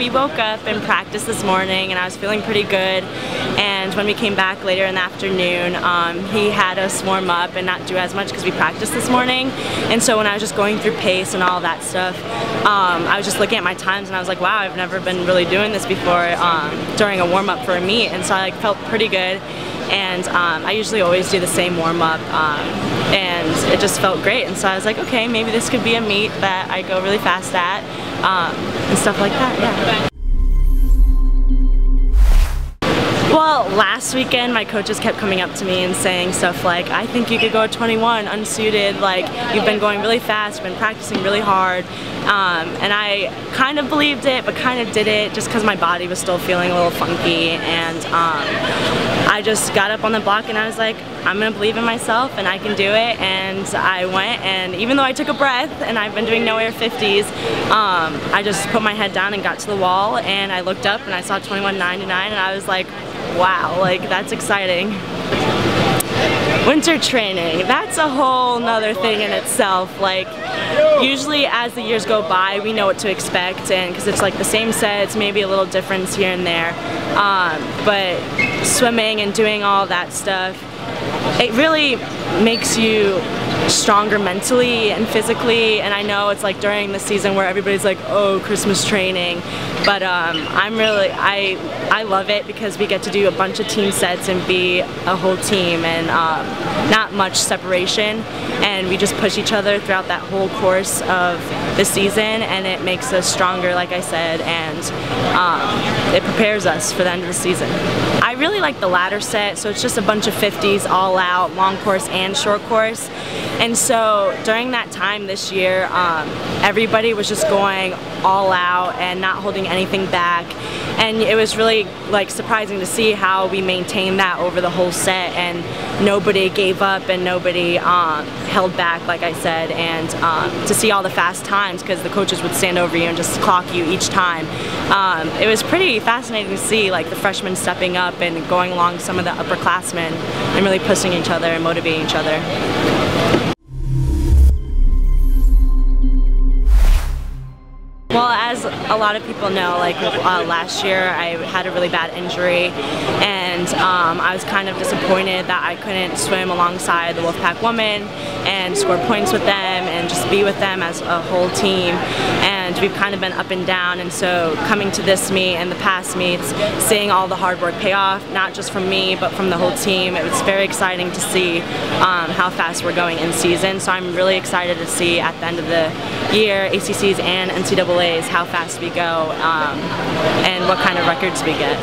We woke up and practiced this morning and I was feeling pretty good, and when we came back later in the afternoon, he had us warm up and not do as much because we practiced this morning. And so when I was just going through pace and all that stuff, I was just looking at my times and I was like, wow, I've never been really doing this before during a warm-up for a meet, and so I felt pretty good. And I usually always do the same warm-up, and it just felt great, and so I was like, okay, maybe this could be a meet that I go really fast at, and stuff like that, yeah. Well, last weekend my coaches kept coming up to me and saying stuff like, I think you could go 21 unsuited, like you've been going really fast, you've been practicing really hard, and I kind of believed it but kind of didn't, just because my body was still feeling a little funky, and I just got up on the block and I was like, I'm gonna believe in myself and I can do it, and I went, and even though I took a breath and I've been doing no air 50s, I just put my head down and got to the wall, and I looked up and I saw 21.99 and I was like, wow, like that's exciting. Winter training, that's a whole nother thing in itself. Like, usually as the years go by we know what to expect, and because it's like the same sets, maybe a little difference here and there, but swimming and doing all that stuff, it really makes you stronger mentally and physically. And I know it's like during the season where everybody's like, oh, Christmas training, but I love it because we get to do a bunch of team sets and be a whole team, and not much separation, and we just push each other throughout that whole course of the season, and it makes us stronger, like I said, and it prepares us for the end of the season. I really like the ladder set, so it's just a bunch of 50s all out, long course and short course. And so during that time this year, everybody was just going all out and not holding anything back, and it was really like surprising to see how we maintained that over the whole set, and nobody gave up and nobody held back, like I said, and to see all the fast times, because the coaches would stand over you and just clock you each time. It was pretty fascinating to see like the freshmen stepping up and going along some of the upperclassmen and really pushing each other and motivating each other. Well, as a lot of people know, like last year I had a really bad injury, and I was kind of disappointed that I couldn't swim alongside the Wolfpack women and score points with them and just be with them as a whole team. And we've kind of been up and down, and so coming to this meet and the past meets, seeing all the hard work pay off, not just from me but from the whole team, it was very exciting to see how fast we're going in season. So I'm really excited to see at the end of the year, ACCs and NCAAs, how fast we go and what kind of records we get.